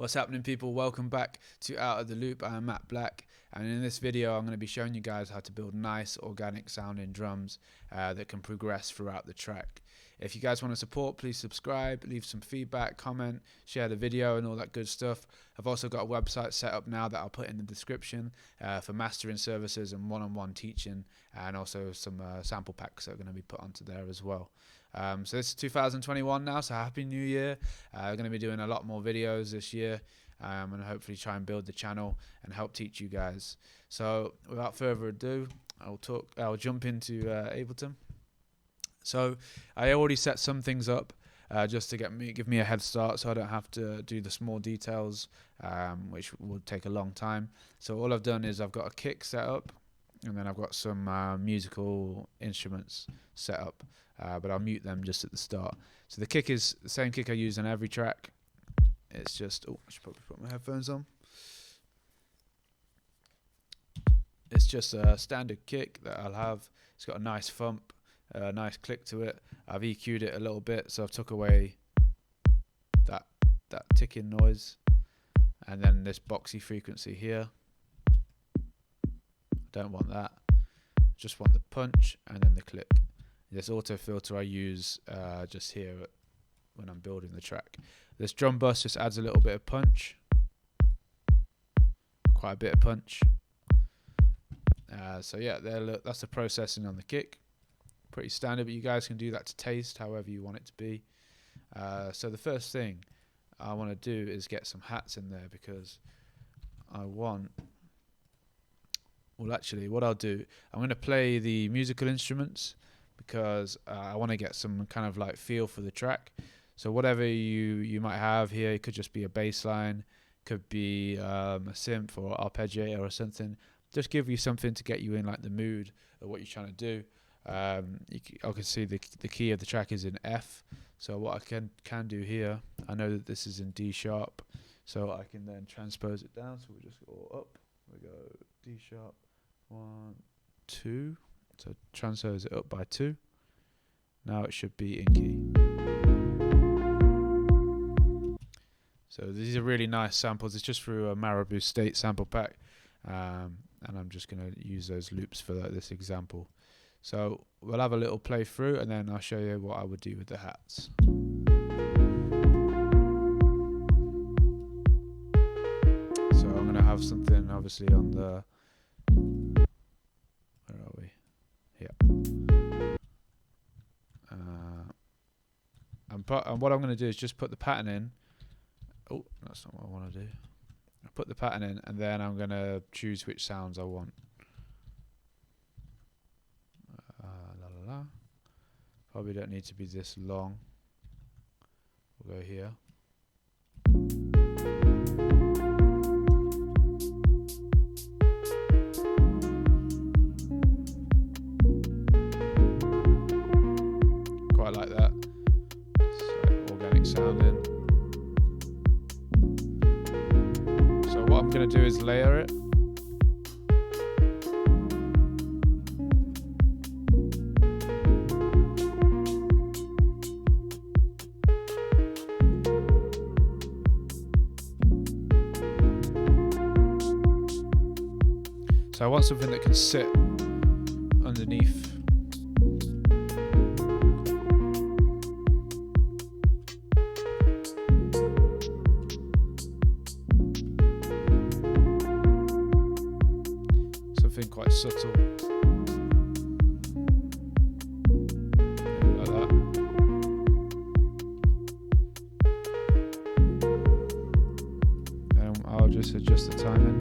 What's happening, people? Welcome back to Out of the Loop. I am Matt Black, and in this video I'm going to be showing you guys how to build nice organic sounding drums that can progress throughout the track. If you guys want to support, please subscribe, leave some feedback, comment, share the video and all that good stuff. I've also got a website set up now that I'll put in the description for mastering services and one-on-one teaching, and also some sample packs that are going to be put onto there as well. So this is 2021 now, so happy new year. We're going to be doing a lot more videos this year, and hopefully try and build the channel and help teach you guys. So without further ado, I'll jump into Ableton. So I already set some things up just to give me a head start, so I don't have to do the small details, which will take a long time. So all I've done is I've got a kick set up, and then I've got some musical instruments set up, but I'll mute them just at the start. So the kick is the same kick I use on every track. It's just, I should probably put my headphones on. It's just a standard kick that I'll have. It's got a nice thump, a nice click to it. I've EQ'd it a little bit, so I've took away that ticking noise, and then this boxy frequency here. Don't want that. Just want the punch and then the click. This auto filter I use just here when I'm building the track. This drum bus just adds a little bit of punch, quite a bit of punch. So yeah, that's the processing on the kick. Pretty standard, but you guys can do that to taste, however you want it to be. So the first thing I want to do is get some hats in there, because actually what I'll do, I'm going to play the musical instruments, because I want to get some kind of like feel for the track. So whatever you might have here, it could just be a bass line, could be a synth or arpeggiator or something. Just give you something to get you in like the mood of what you're trying to do. I can see the key of the track is in F. So what I can do here, I know that this is in D sharp, so I can then transpose it down. So we'll just go up. We go D sharp, 1, 2. So transpose it up by 2. Now it should be in key. So these are really nice samples. It's just through a Maribou State sample pack, and I'm just going to use those loops for this example. So we'll have a little play through, and then I'll show you what I would do with the hats. So I'm going to have something obviously on the, where are we? Yeah. And what I'm going to do is just put the pattern in. Oh, that's not what I want to do. I put the pattern in, and then I'm going to choose which sounds I want. Probably don't need to be this long. We'll go here. Quite like that. It's organic sounding. So what I'm going to do is layer it. So I want something that can sit underneath. Something quite subtle. Like that. And I'll just adjust the timing.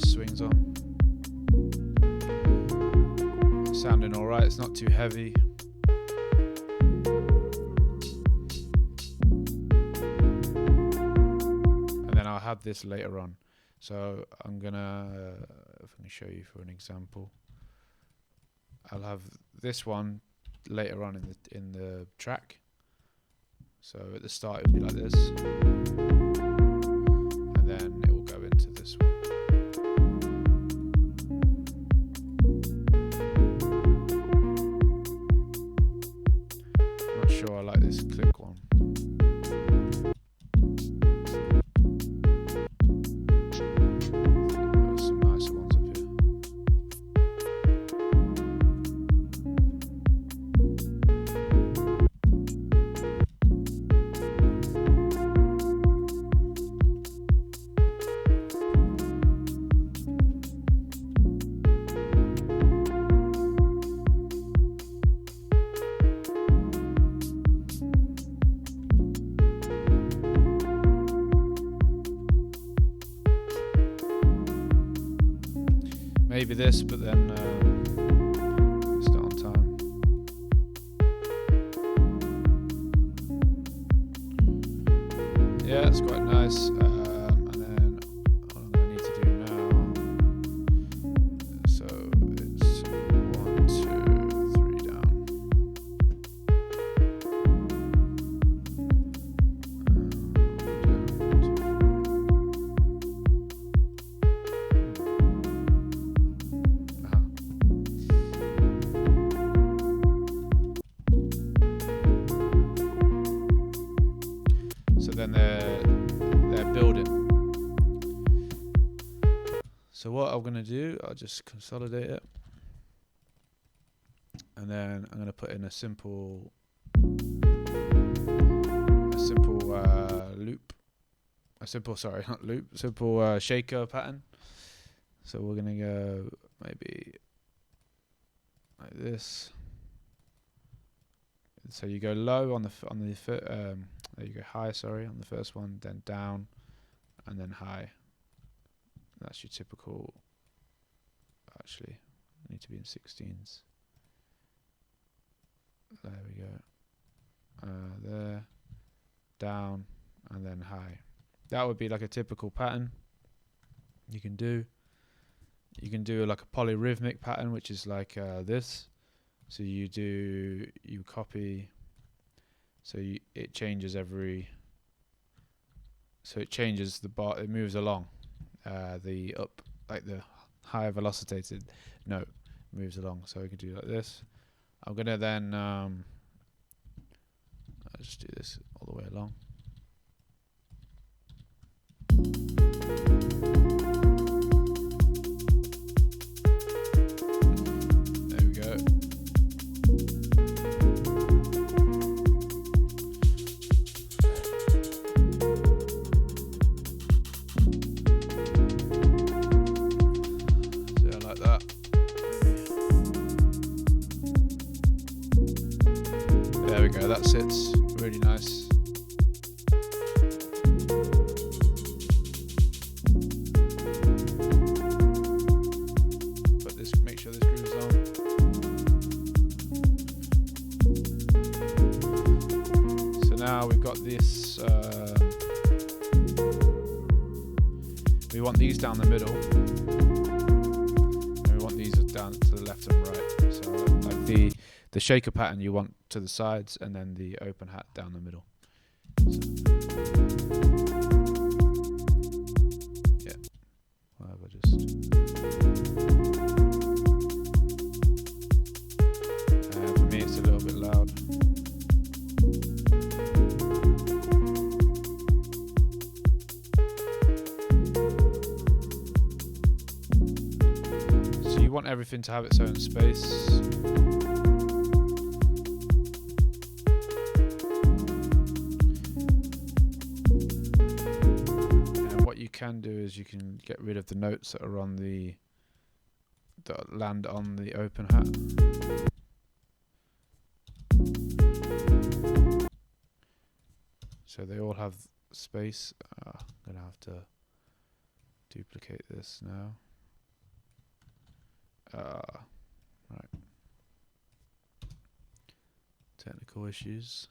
Swings on. Sounding alright, it's not too heavy. And then I'll have this later on. So I'm gonna, if I can show you for an example, I'll have this one later on in the track. So at the start it would be like this, and then it will go into this one. Not sure I like this maybe this, but then it's not on time. Yeah, it's quite nice. And then what I'm going to need to do now, so it's 1, 2, 3 down. So then they're building. So what I'm gonna do, I'll just consolidate it, and then I'm gonna put in a simple shaker pattern. So we're gonna go maybe like this. So you go low on the there you go, high, sorry, on the first one, then down, and then high. That's your typical, actually, I need to be in 16s. There we go. There, down, and then high. That would be like a typical pattern you can do. You can do like a polyrhythmic pattern, which is like this. So you copy, so it changes it changes the bar, it moves along, the up, like the higher velocitated note moves along. So we can do like this. I'm gonna then, I'll just do this all the way along. There we go. There we go, that sits really nice. But this, make sure this grooves on. So now we've got this, we want these down the middle, and we want these down to the left and right. So like the shaker pattern you want to the sides, and then the open hat down the middle. So, yeah, whatever, just. For me, it's a little bit loud. So you want everything to have its own space. Can do is you can get rid of the notes that are on that land on the open hat. So they all have space. I'm gonna have to duplicate this now. Right. Technical issues.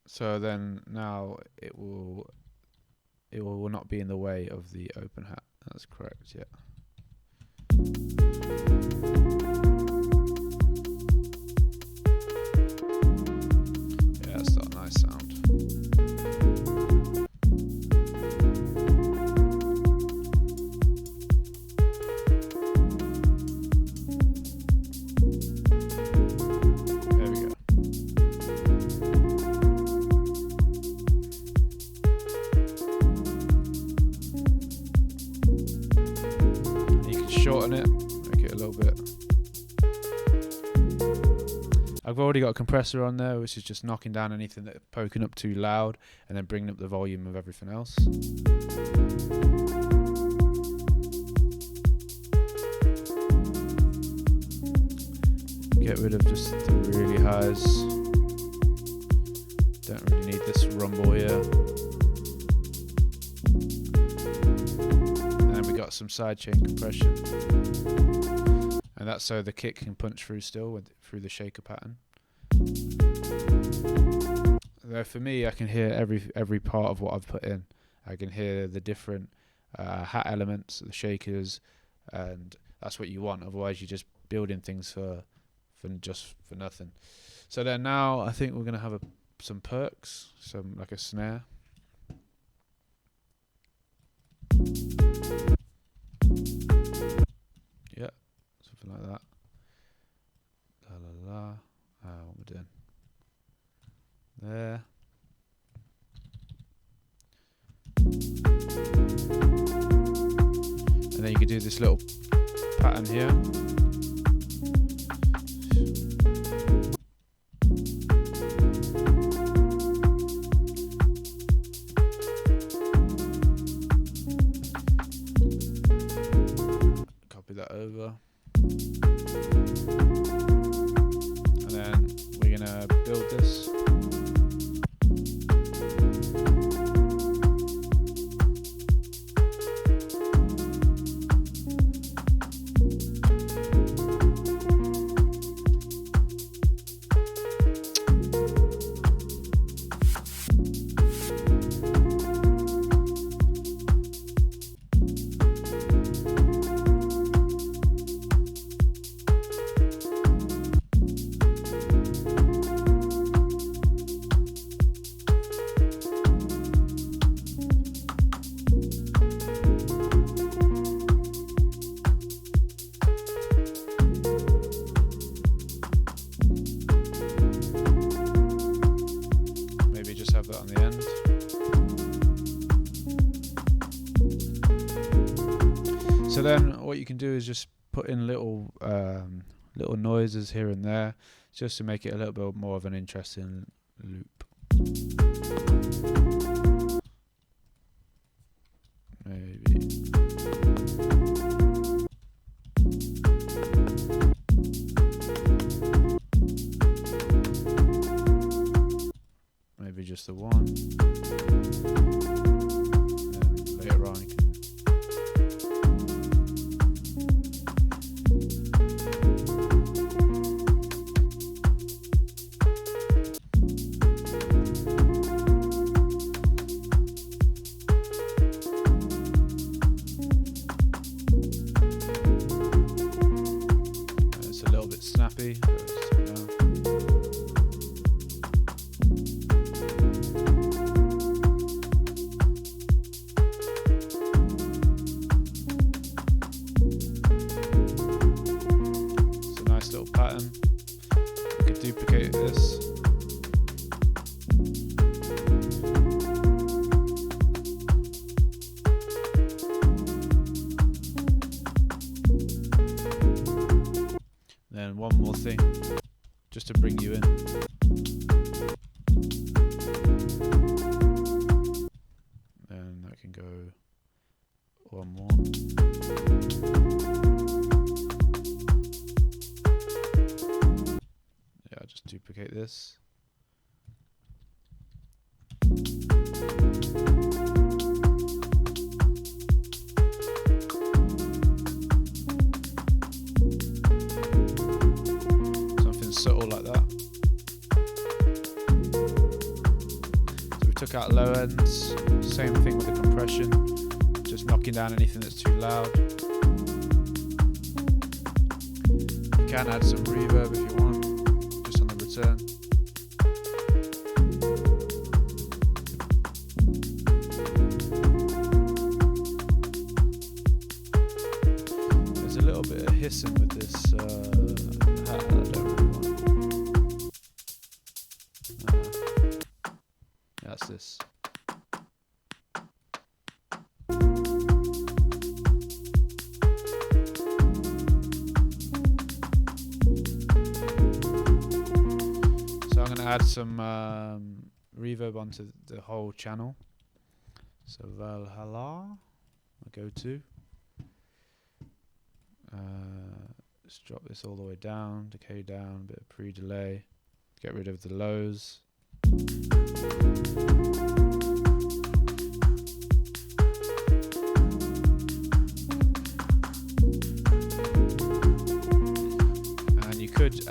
So then now it will not be in the way of the open hat. That's correct, yeah. Yeah, that's got a nice sound. Shorten it, make it a little bit. I've already got a compressor on there, which is just knocking down anything that's poking up too loud, and then bringing up the volume of everything else. Get rid of just the really highs. Don't really need this rumble here. some sidechain compression, and that's so the kick can punch through still through the shaker pattern. Though for me, I can hear every part of what I've put in. I can hear the different hat elements, the shakers, and that's what you want. Otherwise, you're just building things for nothing. So then now I think we're gonna have some perks, like a snare. Yeah, something like that. La la la. What we're doing there. And then you can do this little pattern here. Copy that over. And then we're gonna build this. Have that on the end. So then what you can do is just put in little noises here and there, just to make it a little bit more of an interesting loop. Maybe just the one. And later on you can it's a little bit snappy. Little pattern. You can duplicate this. Then one more thing, just to bring you in. And that can go one more. Just duplicate this. Something subtle like that. So we took out low ends, same thing with the compression, just knocking down anything that's too loud. You can add some reverb if you want. Return. There's a little bit of hissing with this hat that I don't really want. That's this. Add some reverb onto the whole channel. So Valhalla, I'll go to. Let's drop this all the way down, decay down, a bit of pre-delay, get rid of the lows.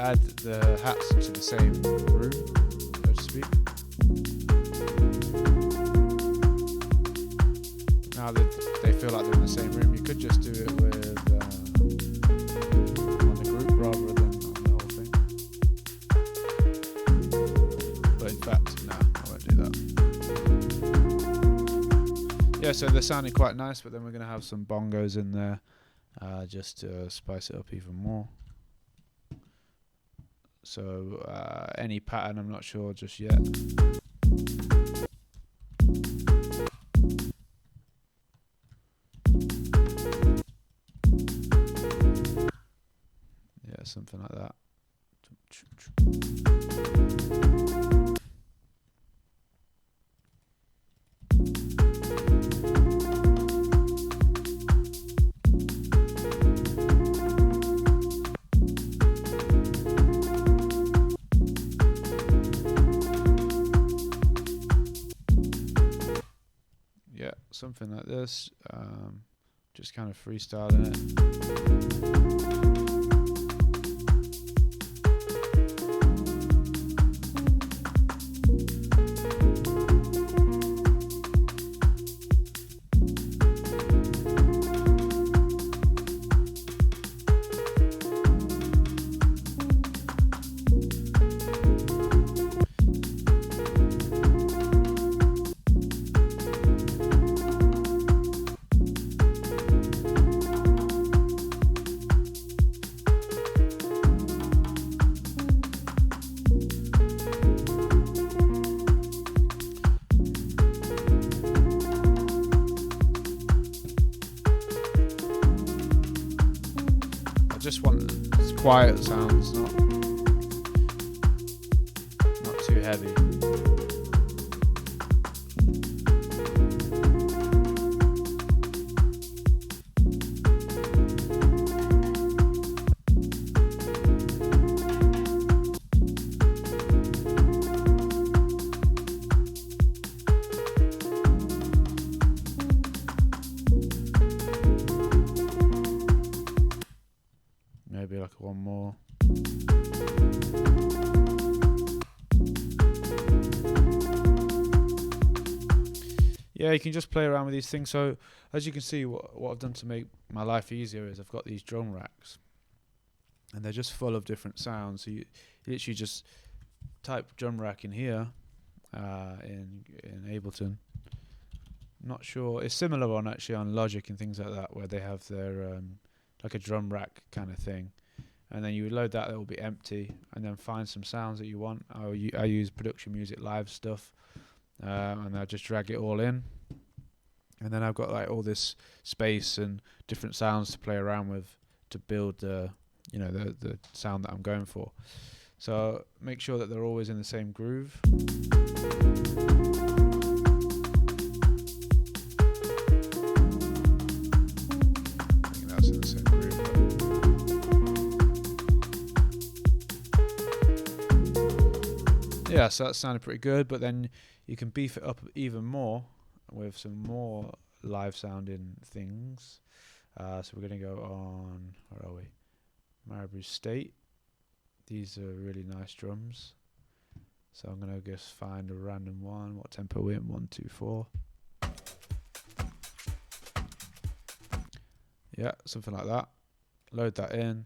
add the hats into the same room, so to speak. Now that they feel like they're in the same room, you could just do it with on the group rather than on the whole thing. But in fact, no, I won't do that. Yeah, so they're sounding quite nice, but then we're going to have some bongos in there just to spice it up even more. So any pattern, I'm not sure just yet. Yeah, something like that. Yeah, something like this. Just kind of freestyling it. Just want quiet sounds, not too heavy. Maybe like one more. Yeah, you can just play around with these things. So as you can see, what I've done to make my life easier is I've got these drum racks, and they're just full of different sounds. So you literally just type drum rack in here in Ableton. Not sure, it's similar on actually on Logic and things like that, where they have their like a drum rack kind of thing, and then you load that. It will be empty, and then find some sounds that you want. I use Production Music Live stuff, and I just drag it all in, and then I've got like all this space and different sounds to play around with to build the sound that I'm going for. So make sure that they're always in the same groove. Yeah, so that sounded pretty good, but then you can beef it up even more with some more live sounding things. So we're going to go on, where are we? Maribou State. These are really nice drums. So I'm going to just find a random one. What tempo we're in? 1, 2, 4. Yeah, something like that. Load that in,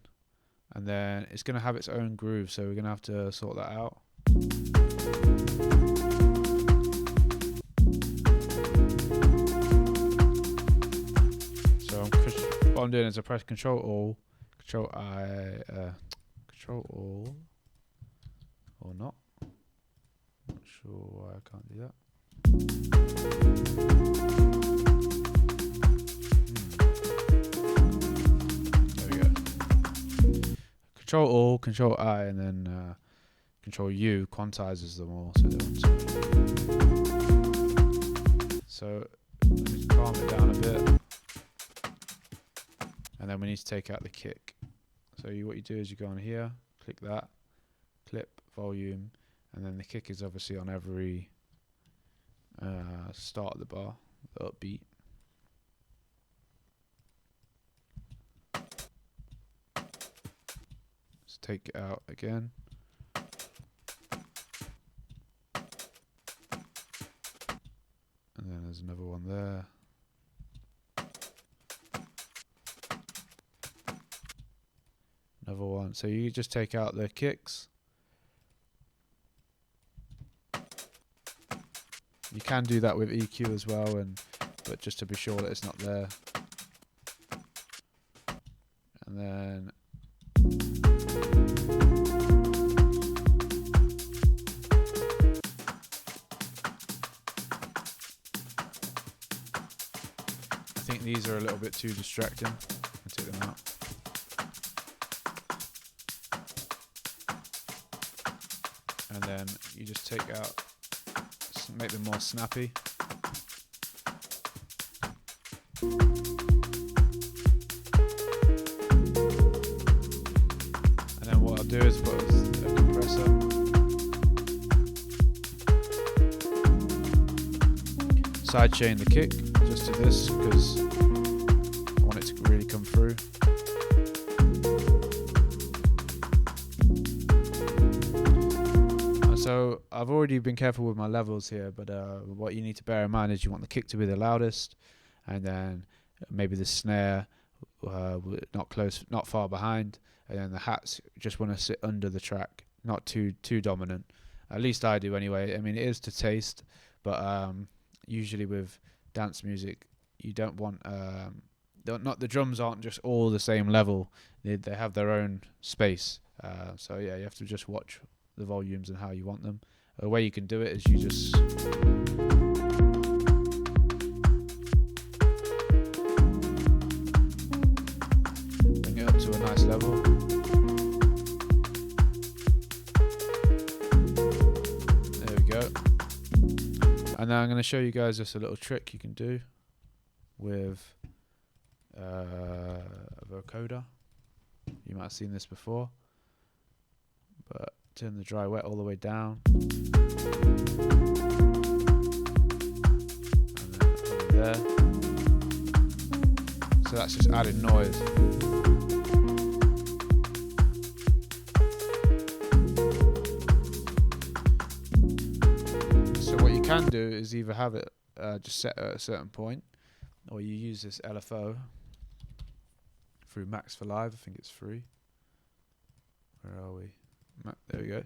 and then it's going to have its own groove, so we're going to have to sort that out. So what I'm doing is I press Control I, Control All, or not. Not sure why I can't do that. There we go. Control All, Control I, and then Control U quantizes them all. So let me calm it down a bit, and then we need to take out the kick. So what you do is you go on here, click that, clip, volume, and then the kick is obviously on every start of the bar, the upbeat. Let's take it out again. And then there's another one there. Another one. So you just take out the kicks. You can do that with EQ as well, but just to be sure that it's not there. And then I think these are a little bit too distracting. I'll take them out. And then you just take out, make them more snappy. And then what I'll do is put a compressor. Sidechain the kick just to this because I want it to really come through. So I've already been careful with my levels here, but what you need to bear in mind is you want the kick to be the loudest, and then maybe the snare not far behind, and then the hats just want to sit under the track, not too dominant. At least I do anyway. I mean, it is to taste, but usually with dance music, you don't want the drums aren't just all the same level. They have their own space. So yeah, you have to just watch the volumes and how you want them. The way you can do it is you just bring it up to a nice level. There we go. And now I'm going to show you guys just a little trick you can do with a vocoder. You might have seen this before, but turn the dry wet all the way down, and then over there. So that's just added noise. So what you can do is either have it just set at a certain point, or you use this LFO through Max for Live. I think it's free. Where are we? There we go.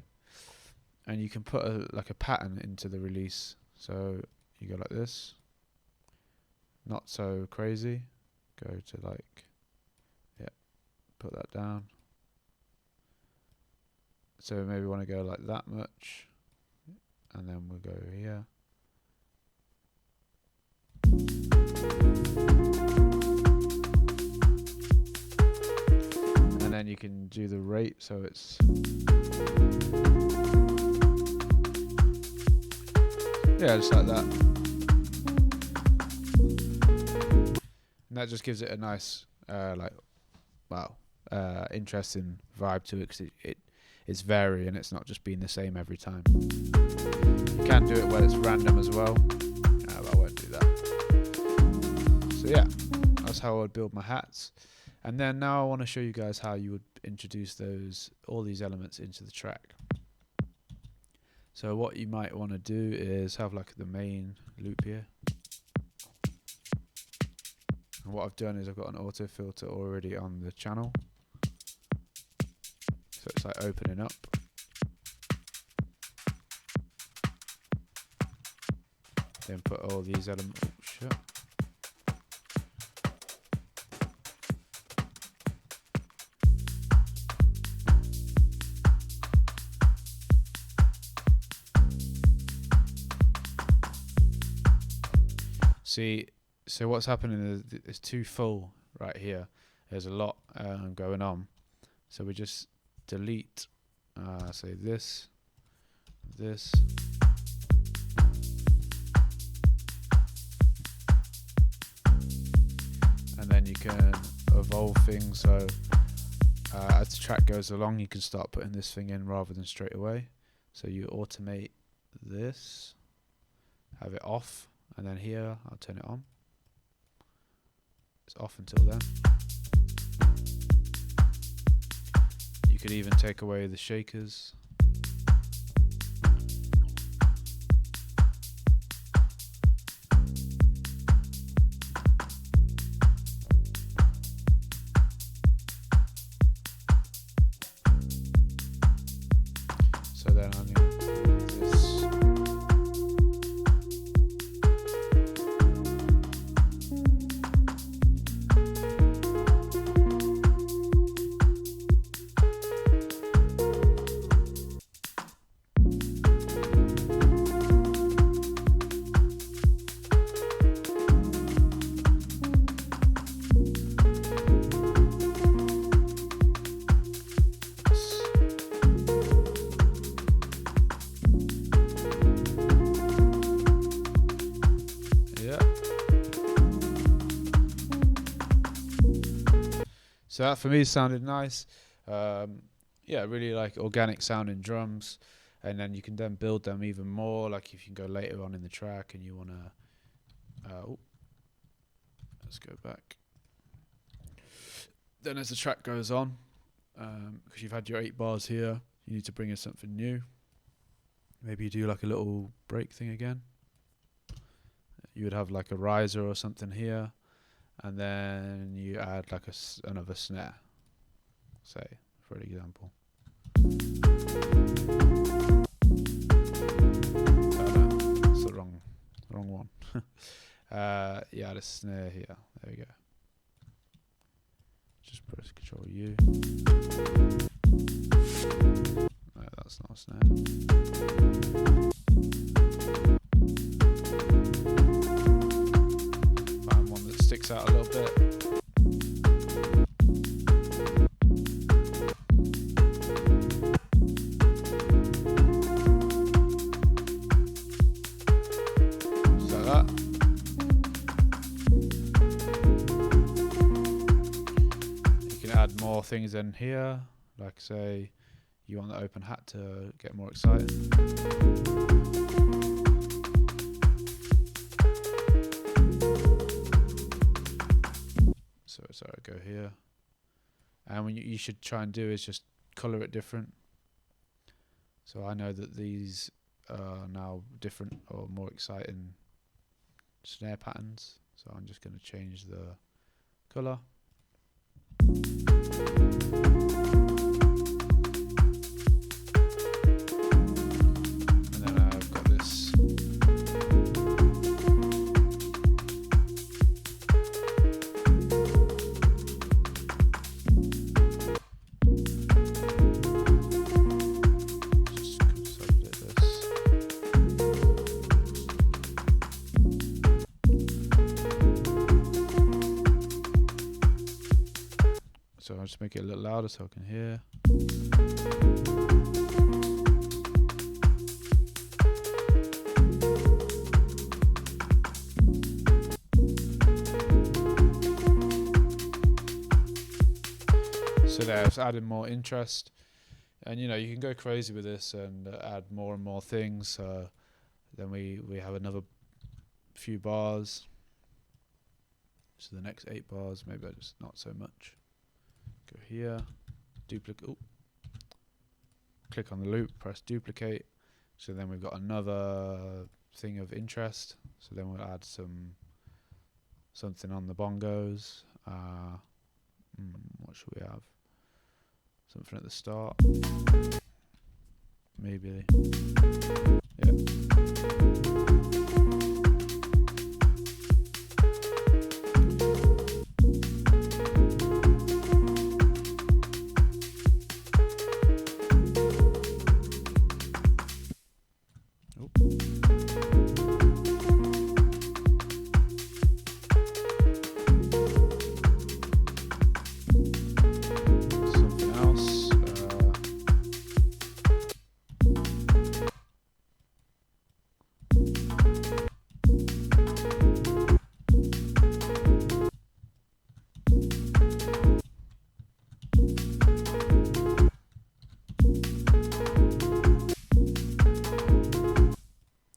And you can put like a pattern into the release. So you go like this. Not so crazy. Go to like, yeah, put that down. So maybe we want to go like that much. And then we'll go here. And then you can do the rate, so it's yeah, just like that. And that just gives it a nice interesting vibe to it, because it's varying, it's not just being the same every time. You can do it where it's random as well, but I won't do that. So yeah, that's how I would build my hats. And then now I want to show you guys how you would introduce all these elements into the track. So what you might want to do is have like the main loop here. And what I've done is I've got an auto filter already on the channel. So it's like opening up. Then put all these elements, shut. See, so what's happening is it's too full right here. There's a lot going on. So we just delete, say this. And then you can evolve things. So as the track goes along, you can start putting this thing in rather than straight away. So you automate this, have it off. And then here, I'll turn it on. It's off until then. You could even take away the shakers. So then I'm going to do this. So that for me sounded nice. Yeah, really like organic sounding drums, and then you can then build them even more. Like if you can go later on in the track and you want to, let's go back. Then as the track goes on, because you've had your 8 bars here, you need to bring in something new. Maybe you do like a little break thing again. You would have like a riser or something here. And then you add like another snare, say, for example. That's the wrong one. Yeah, add a snare here. There we go. Just press Control U. No, that's not a snare. Sticks out a little bit. So that. You can add more things in here, like say you want the open hat to get more exciting. So I go here, and what you should try and do is just color it different. So I know that these are now different or more exciting snare patterns. So I'm just going to change the color. And then I've got this. So I'll just make it a little louder so I can hear. So there's adding more interest, and you know you can go crazy with this and add more and more things. Then we have another few bars. So the next 8 bars, maybe just not so much. Go here, duplicate. Oh, click on the loop, press duplicate. So then we've got another thing of interest. So then we'll add something on the bongos. What should we have? Something at the start. Maybe. Yeah.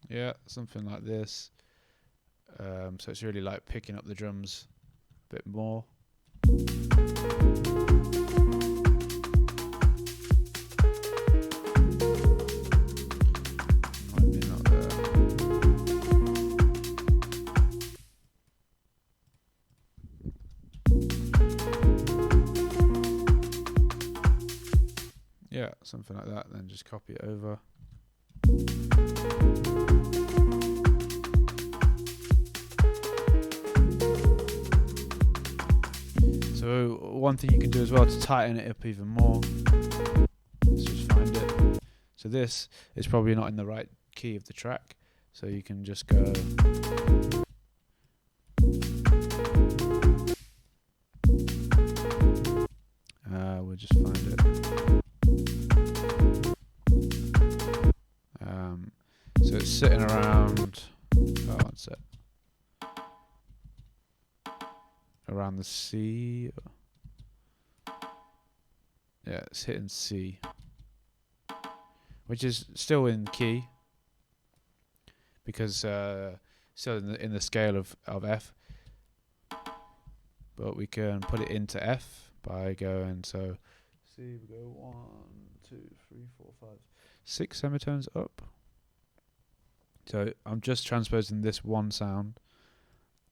Yeah, something like this. So it's really like picking up the drums a bit more. yeah, something like that. Then just copy it over. So one thing you can do as well to tighten it up even more, let's just find it. So this is probably not in the right key of the track, so you can just go we'll just find it. So it's sitting around, oh, one sec, around the C. Yeah, it's hitting C, which is still in key because still in the scale of F, but we can put it into F by going, so C, we go 1, 2, 3, 4, 5, 6 semitones up. So I'm just transposing this one sound,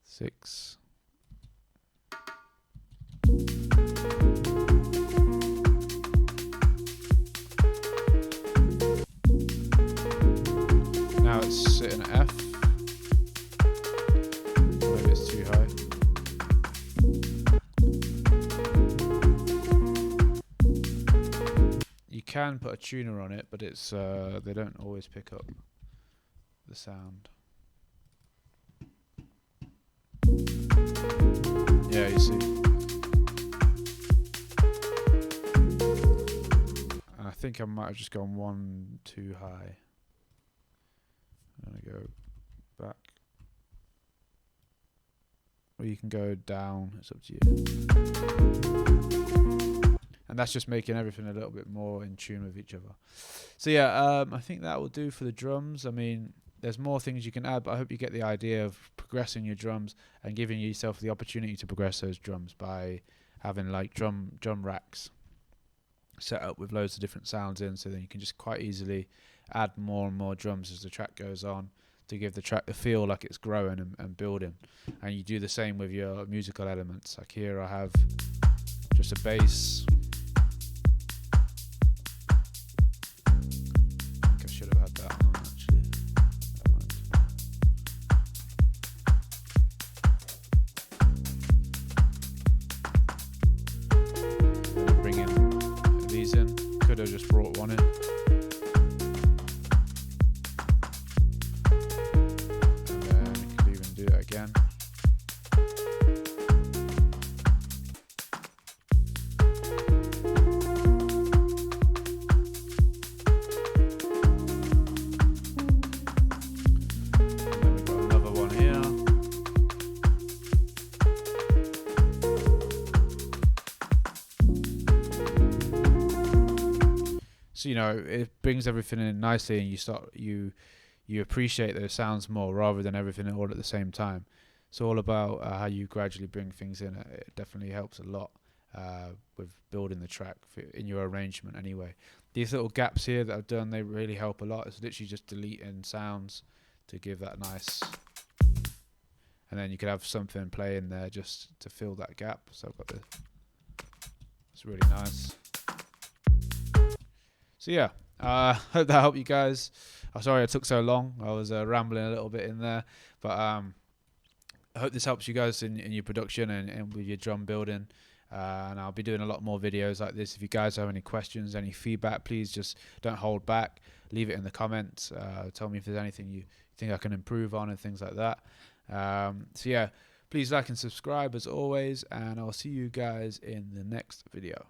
6. Now it's sitting at F. Maybe it's too high. You can put a tuner on it, but it's they don't always pick up the sound. Yeah, you see. I think I might have just gone one too high. I'm gonna go back. Or you can go down, it's up to you. And that's just making everything a little bit more in tune with each other. So yeah, I think that will do for the drums. I mean, there's more things you can add, but I hope you get the idea of progressing your drums and giving yourself the opportunity to progress those drums by having like drum racks set up with loads of different sounds in, so then you can just quite easily add more and more drums as the track goes on to give the track the feel like it's growing and building. And you do the same with your musical elements. Like here I have just a bass. I think I should have had that on actually. Bring in these in. Could have just brought one in. And then we could even do it again. So, you know, it brings everything in nicely, and you appreciate those sounds more rather than everything all at the same time. It's all about how you gradually bring things in. It definitely helps a lot with building the track in your arrangement anyway. These little gaps here that I've done, they really help a lot. It's literally just deleting sounds to give that nice, and then you could have something play in there just to fill that gap. So I've got this. It's really nice. So yeah, hope that helped you guys. I'm sorry it took so long. I was rambling a little bit in there, but I hope this helps you guys in your production and with your drum building. And I'll be doing a lot more videos like this. If you guys have any questions, any feedback, please just don't hold back. Leave it in the comments. Tell me if there's anything you think I can improve on and things like that. So yeah, please like and subscribe as always, and I'll see you guys in the next video.